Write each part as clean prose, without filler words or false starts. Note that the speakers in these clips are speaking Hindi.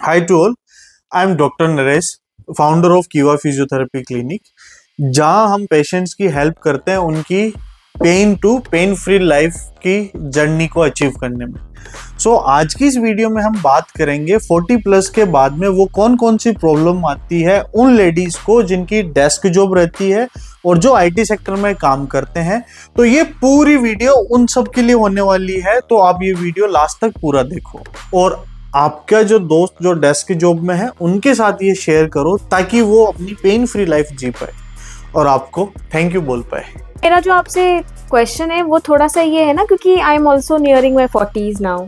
Hi to all, I am Dr. Naresh, founder of Kiva physiotherapy clinic, जहां हम पेशेंट्स की हेल्प करते हैं उनकी pain to pain free life की जर्नी को अचीव करने में। आज की इस वीडियो में हम बात करेंगे 40 प्लस के बाद में वो कौन कौन सी प्रॉब्लम आती है उन लेडीज को जिनकी डेस्क जॉब रहती है और जो आईटी सेक्टर में काम करते हैं। तो ये पूरी वीडियो उन सब के लिए होने वाली है, तो आप ये वीडियो लास्ट तक पूरा देखो और आपका जो दोस्त जो डेस्क जॉब में है उनके साथ ये शेयर करो ताकि वो अपनी पेन फ्री लाइफ जी पाए और आपको थैंक यू बोल पाए। मेरा जो आपसे क्वेश्चन है वो थोड़ा सा ये है ना, क्योंकि I am also nearing my 40s now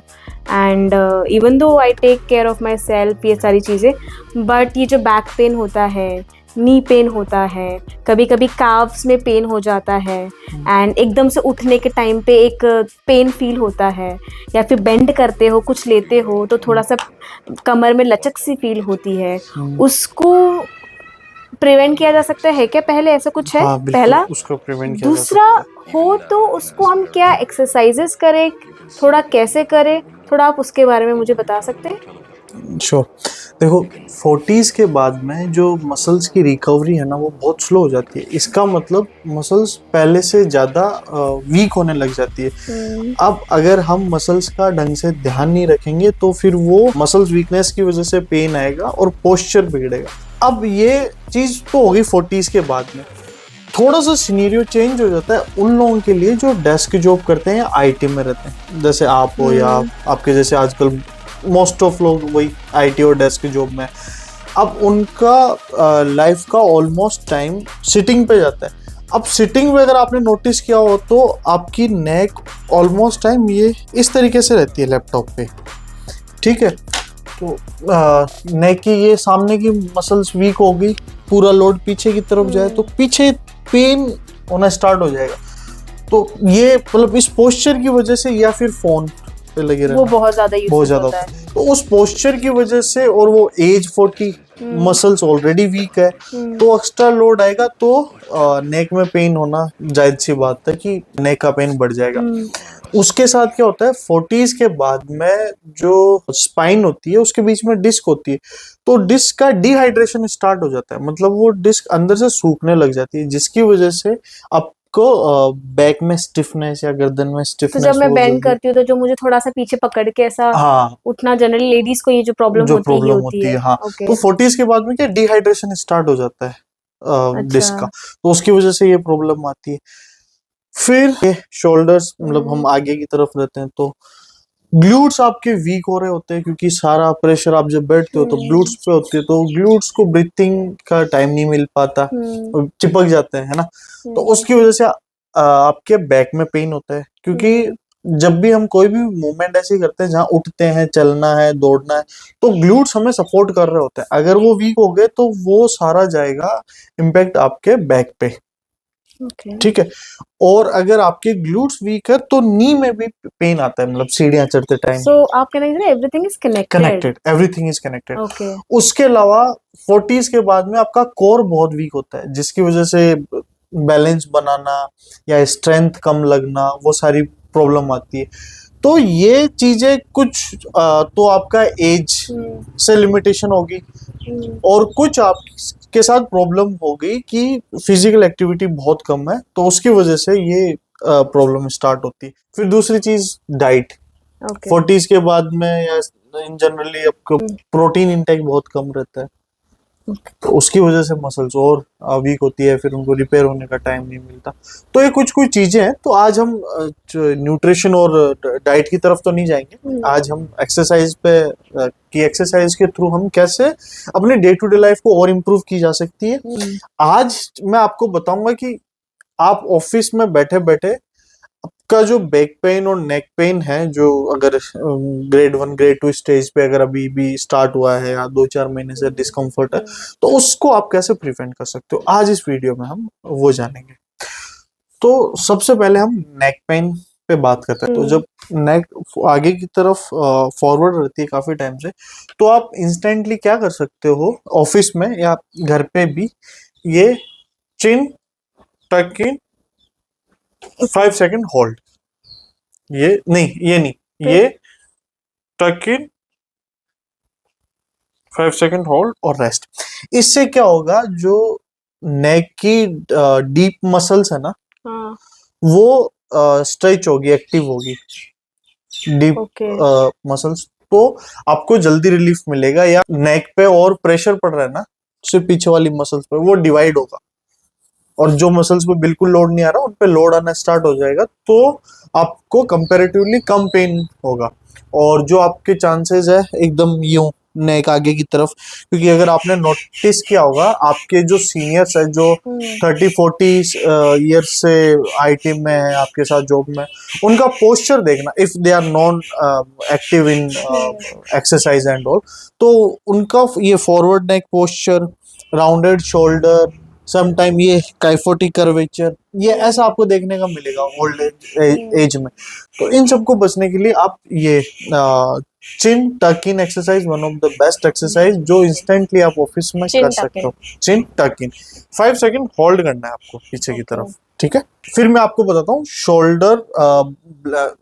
and even though I take care of myself, ये सारी चीज़ें, बट ये जो बैक पेन होता है, नी पेन होता है, कभी कभी काव्स में पेन हो जाता है एंड एकदम से उठने के टाइम पे एक पेन फील होता है, या फिर बेंड करते हो कुछ लेते हो तो थोड़ा सा कमर में लचक सी फील होती है, उसको प्रिवेंट किया जा सकता है क्या? पहले ऐसा कुछ है? हाँ, बिल्कुल, पहला। उसको प्रिवेंट किया जा दूसरा, सकता हो तो उसको हम क्या एक्सरसाइजेस करें, थोड़ा कैसे करें, थोड़ा आप उसके बारे में मुझे बता सकते हैं? है। श्योर। देखो, 40s के बाद में जो मसल्स की रिकवरी है ना वो बहुत स्लो हो जाती है। इसका मतलब मसल्स पहले से ज़्यादा वीक होने लग जाती है। अब अगर हम मसल्स का ढंग से ध्यान नहीं रखेंगे तो फिर वो मसल्स वीकनेस की वजह से पेन आएगा और पोस्चर बिगड़ेगा। अब ये चीज़ तो होगी 40s के बाद में। थोड़ा सा सिनेरियो चेंज हो जाता है उन लोगों के लिए जो डेस्क जॉब करते हैं या आईटी में रहते हैं, जैसे आप हो या आपके जैसे आजकल मोस्ट ऑफ लोग वही आईटी और डेस्क जॉब में। अब उनका लाइफ का ऑलमोस्ट टाइम सिटिंग पे जाता है। अब सिटिंग में अगर आपने नोटिस किया हो तो आपकी नेक ऑलमोस्ट टाइम ये इस तरीके से रहती है लैपटॉप पे, ठीक है। तो नेक की ये सामने की मसल्स वीक हो गई, पूरा लोड पीछे की तरफ जाए तो पीछे पेन होना स्टार्ट हो जाएगा। तो ये मतलब इस पोस्चर की वजह से या फिर फोन पे लगे रहना वो बहुत ज्यादा होता है। तो उस पोस्चर की वजह से और वो एज 40, मसल्स ऑलरेडी वीक है, तो एक्स्ट्रा लोड आएगा तो नेक में पेन होना जायज सी बात है कि नेक का पेन बढ़ जाएगा। उसके साथ क्या होता है 40s के बाद में जो स्पाइन होती है उसके बीच में डिस्क होती है, तो डिस्क का डिहाइड्रेशन स्टार्ट हो जाता है, मतलब वो डिस्क अंदर से सूखने लग जाती है जिसकी वजह से आपको बैक में स्टिफनेस या गर्दन में तो स्टिफनेस जब मैं बेंड करती हूँ तो जो मुझे थोड़ा सा पीछे पकड़ के ऐसा हाँ उठना, जनरली लेडीज को ये जो प्रॉब्लम जो होती ही प्रॉब्लम होती होती है, है। हाँ। ओके। तो 40s के बाद में क्या डिहाइड्रेशन स्टार्ट हो जाता है अच्छा। डिस्क का, तो उसकी वजह से ये प्रॉब्लम आती है। फिर ये शोल्डर्स, मतलब हम आगे की तरफ रहते हैं तो ग्लूट्स आपके वीक हो रहे होते हैं क्योंकि सारा प्रेशर आप जब बैठते हो तो ग्लूट्स पे होती है, तो ग्लूट्स को ब्रीथिंग का टाइम नहीं मिल पाता और चिपक जाते हैं, है ना। तो उसकी वजह से आपके बैक में पेन होता है, क्योंकि जब भी हम कोई भी मूवमेंट ऐसी करते हैं जहाँ उठते हैं, चलना है, दौड़ना है, तो ग्लूट्स हमें सपोर्ट कर रहे होते हैं। अगर वो वीक हो गए तो वो सारा जाएगा इम्पैक्ट आपके बैक पे, ओके। ठीक है। और अगर आपके ग्लूट्स वीक है तो नी में भी पेन आता है, मतलब सीढ़ियां चढ़ते टाइम। सो आप कहना चाह रहे हैं everything is connected? Connected, everything is connected. Okay. उसके अलावा 40s के बाद में आपका कोर बहुत वीक होता है जिसकी वजह से बैलेंस बनाना या स्ट्रेंथ कम लगना, वो सारी प्रॉब्लम आती है। तो ये चीजें कुछ तो आपका एज से लिमिटेशन होगी और कुछ आपके साथ प्रॉब्लम हो गई कि फिजिकल एक्टिविटी बहुत कम है, तो उसकी वजह से ये प्रॉब्लम स्टार्ट होती है। फिर दूसरी चीज डाइट। ओके। 40s के बाद में या इन जनरली आपको प्रोटीन इंटेक बहुत कम रहता है, तो उसकी वजह से मसल्स और वीक होती है, फिर उनको रिपेयर होने का टाइम नहीं मिलता। तो ये कुछ कुछ चीजें हैं। तो आज हम न्यूट्रिशन और डाइट की तरफ तो नहीं जाएंगे, आज हम एक्सरसाइज पे कि एक्सरसाइज के थ्रू हम कैसे अपने डे टू डे लाइफ को और इम्प्रूव की जा सकती है। आज मैं आपको बताऊंगा कि आप ऑफिस में बैठे बैठे आपका जो बैक पेन और नेक पेन है, जो अगर ग्रेड 1 ग्रेड 2 स्टेज पे अगर अभी भी स्टार्ट हुआ है या 2-4 महीने से डिस्कम्फर्ट है, तो उसको आप कैसे प्रिवेंट कर सकते हो, आज इस वीडियो में हम वो जानेंगे। तो सबसे पहले हम नेक पेन पे बात करते हैं। तो जब नेक आगे की तरफ फॉरवर्ड रहती है काफी टाइम से, तो आप इंस्टेंटली क्या कर सकते हो ऑफिस में या घर पे भी, ये चिन टक इन 5 सेकेंड होल्ड, ये नहीं, ये नहीं, ये टक इन 5 सेकंड होल्ड और रेस्ट। इससे क्या होगा, जो नेक की डीप मसल्स है ना, हाँ, वो स्ट्रेच होगी, एक्टिव होगी डीप ओके। मसल्स, तो आपको जल्दी रिलीफ मिलेगा। या नेक पे और प्रेशर पड़ रहा है ना, सिर्फ पीछे वाली मसल्स पे, वो डिवाइड होगा और जो मसल्स पे बिल्कुल लोड नहीं आ रहा उन पे लोड आना स्टार्ट हो जाएगा, तो आपको कंपैरेटिवली कम पेन होगा। और जो आपके चांसेस है एकदम यूं नेक आगे की तरफ, क्योंकि अगर आपने नोटिस किया होगा आपके जो सीनियर्स है, जो 30-40 ईयर्स से आईटी में है, आपके साथ जॉब में, उनका पोस्चर देखना, if they are non active in exercise and all, तो उनका ये forward neck posture, rounded shoulder, sometime ये काइफोटी कर्वेचर, ये ऐसा आपको देखने का मिलेगा ओल्ड एज में। तो इन सबको बचने के लिए आप ये chin tuck in exercise, one of the best exercise जो इंस्टेंटली आप ऑफिस में Chin कर tuck सकते in. हो। चिन टक इन 5 सेकंड होल्ड करना है आपको पीछे की Okay. तरफ, ठीक है। फिर मैं आपको बताता हूँ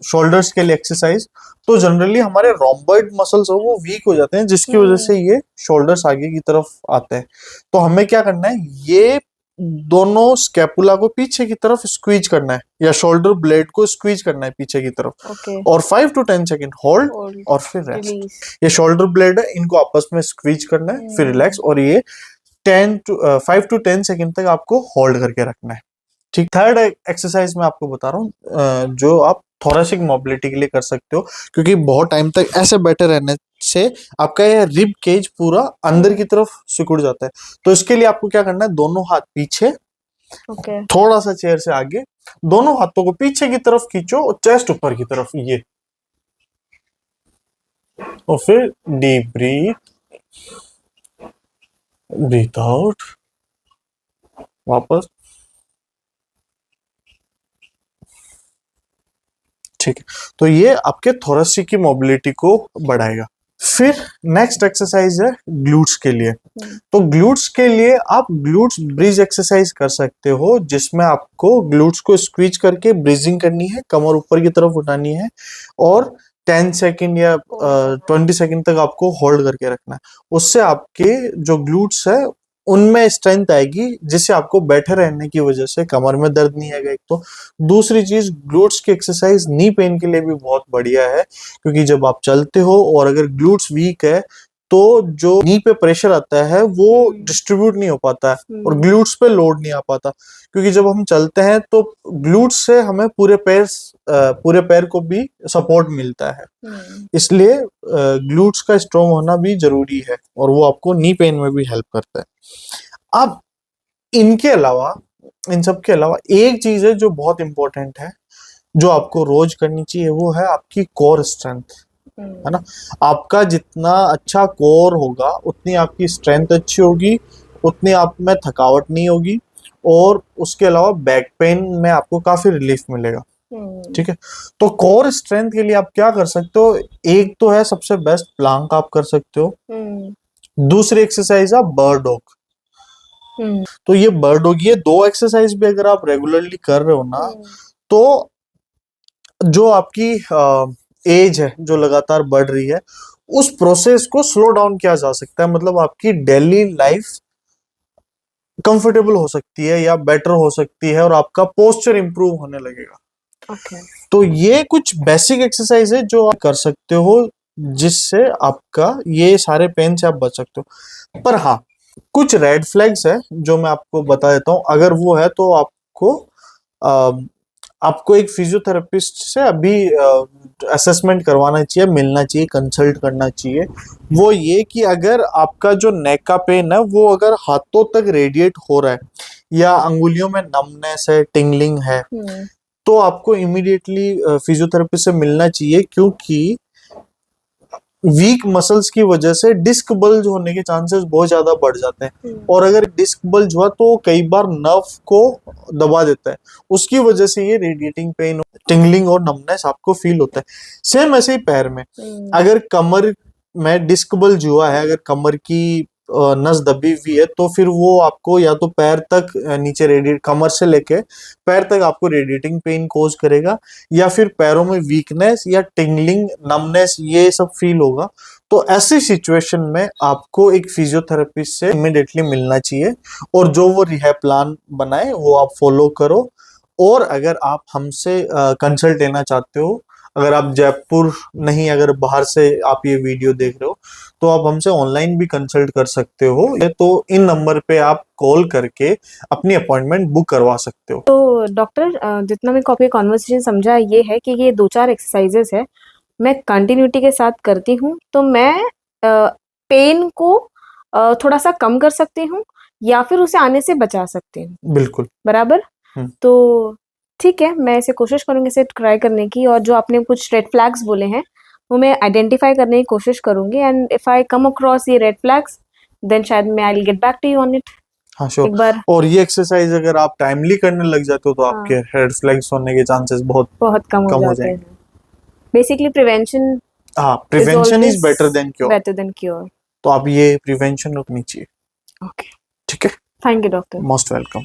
शोल्डर्स के लिए एक्सरसाइज। तो जनरली हमारे रोम्बॉइड मसल्स है वो वीक हो जाते हैं, जिसकी वजह से ये शोल्डर्स आगे की तरफ आते हैं। तो हमें क्या करना है, ये दोनों स्कैपुला को पीछे की तरफ स्क्वीज करना है, या शोल्डर ब्लेड को स्क्वीज करना है पीछे की तरफ, Okay. और 5 to 10 सेकंड होल्ड Hold. और फिर रेस्ट। Release. ये शोल्डर ब्लेड है, इनको आपस में स्क्वीज करना है, फिर रिलैक्स, और ये 5 to 10 सेकंड तक आपको होल्ड करके रखना है, ठीक। थर्ड एक्सरसाइज मैं आपको बता रहा हूँ, जो आप थोरेसिक मोबिलिटी के लिए कर सकते हो, क्योंकि बहुत टाइम तक ऐसे बैठे रहने से आपका ये रिब केज पूरा अंदर की तरफ सिकुड़ जाता है। तो इसके लिए आपको क्या करना है, दोनों हाथ पीछे, Okay. थोड़ा सा चेयर से आगे, दोनों हाथों को पीछे की तरफ खींचो और चेस्ट ऊपर की तरफ, ये, और फिर डीप ब्रीथ आउट, वापस, ठीक है। तो ये आपके थोरेसिक की मोबिलिटी को बढ़ाएगा। फिर नेक्स्ट एक्सरसाइज है ग्लूट्स के लिए। तो ग्लूट्स के लिए आप ग्लूट्स ब्रिज एक्सरसाइज कर सकते हो, जिसमें आपको ग्लूट्स को स्क्वीज करके ब्रीजिंग करनी है, कमर ऊपर की तरफ उठानी है, और 10 सेकंड या 20 सेकंड तक आपको होल्ड करके रखना है। उससे आपके जो ग्लूट्स है उनमें स्ट्रेंथ आएगी, जिससे आपको बैठे रहने की वजह से कमर में दर्द नहीं आएगा, एक तो। दूसरी चीज, ग्लूट्स की एक्सरसाइज नी पेन के लिए भी बहुत बढ़िया है, क्योंकि जब आप चलते हो और अगर ग्लूट्स वीक है तो जो नी पे प्रेशर आता है वो डिस्ट्रीब्यूट नहीं हो पाता है और ग्लूट्स पे लोड नहीं आ पाता, क्योंकि जब हम चलते हैं तो ग्लूट्स से हमें पूरे पैर को भी सपोर्ट मिलता है। इसलिए ग्लूट्स का स्ट्रॉन्ग होना भी जरूरी है, और वो आपको नी पेन में भी हेल्प करता है। अब इनके अलावा, इन सब के अलावा एक चीज है जो बहुत इंपॉर्टेंट है, जो आपको रोज करनी चाहिए, वो है आपकी कोर स्ट्रेंथ, है ना। आपका जितना अच्छा कोर होगा उतनी आपकी स्ट्रेंथ अच्छी होगी, उतनी आप में थकावट नहीं होगी, और उसके अलावा बैक पेन में आपको काफी रिलीफ मिलेगा, ठीक है। तो कोर स्ट्रेंथ के लिए आप क्या कर सकते हो, एक तो है सबसे बेस्ट प्लांक आप कर सकते हो, दूसरी एक्सरसाइज है बर्ड डॉग। तो ये बर्ड डॉग, ये दो एक्सरसाइज भी अगर आप रेगुलरली कर रहे हो ना, तो जो आपकी एज है जो लगातार बढ़ रही है, उस प्रोसेस को स्लो डाउन किया जा सकता है। मतलब आपकी डेली लाइफ कंफर्टेबल हो सकती है या बेटर हो सकती है, और आपका पोस्चर इंप्रूव होने लगेगा। तो ये कुछ बेसिक एक्सरसाइज है जो आप कर सकते हो, जिससे आपका ये सारे पेन से आप बच सकते हो। पर हाँ, कुछ रेड फ्लैग्स है जो मैं आपको बता देता हूँ। अगर वो है तो आपको एक फिजियोथेरेपिस्ट से अभी असेसमेंट करवाना चाहिए, मिलना चाहिए, कंसल्ट करना चाहिए। वो ये कि अगर आपका जो नेक का पेन है वो अगर हाथों तक रेडिएट हो रहा है, या अंगुलियों में नमनेस है, टिंगलिंग है, तो आपको इमीडिएटली फिजियोथेरेपिस्ट से मिलना चाहिए, क्योंकि वीक मसल्स की वजह से डिस्क बल्ज होने के चांसेस बहुत ज्यादा बढ़ जाते हैं, और अगर डिस्क बल्ज हुआ तो कई बार नर्व को दबा देता है, उसकी वजह से ये रेडिएटिंग पेन, टिंगलिंग और नमनेस आपको फील होता है। सेम ऐसे ही पैर में, अगर कमर में डिस्क बल्ज हुआ है, अगर कमर की नस दबी हुई है, तो फिर वो आपको या तो पैर तक नीचे रेडिएट, कमर से लेके पैर तक आपको रेडिएटिंग पेन कोज करेगा, या फिर पैरों में वीकनेस या टिंगलिंग, नमनेस, ये सब फील होगा। तो ऐसी सिचुएशन में आपको एक फिजियोथेरेपिस्ट से इमिडिएटली मिलना चाहिए और जो वो रिहैब प्लान बनाए वो आप फॉलो करो। और अगर आप हमसे कंसल्ट लेना चाहते हो, अगर आप जयपुर नहीं, अगर बाहर से आप ये वीडियो देख रहे हो, तो आप हमसे ऑनलाइन भी कंसल्ट कर सकते हो। तो इन नंबर पे आप कॉल करके अपनी अपॉइंटमेंट बुक करवा सकते हो। तो डॉक्टर जितना मेरे को आपके कॉन्वर्सेशन समझा ये है कि ये 2-4 एक्सरसाइजेस है, मैं कंटिन्यूटी के साथ करती हूँ तो मैं पेन को थोड़ा-सा कम कर सकती हूँ या फिर उसे आने से बचा सकती हूँ, बिल्कुल। बराबर? तो ठीक है, मैं इसे कोशिश करूँगी इसे ट्राई करने की, और जो आपने कुछ रेड फ्लैग्स बोले हैं, वो मैं आइडेंटिफाई करने की कोशिश करूँगी, and if I come across ये रेड फ्लैग्स, देन शायद मैं I will get back to you on it हाँ श्योर। एक बार। और ये एक्सरसाइज अगर आप टाइमली करने लग जाते हो तो आपके रेड फ्लैग्स होने के चांसेस बहुत बहुत कम हो जाते जाएंगे। हैं। बेसिकली प्रिवेंशन हाँ, is prevention is always better than cure. Better than cure. तो आप ये प्रिवेंशन रखनी चाहिए। ओके, ठीक है, thank you doctor. Most welcome.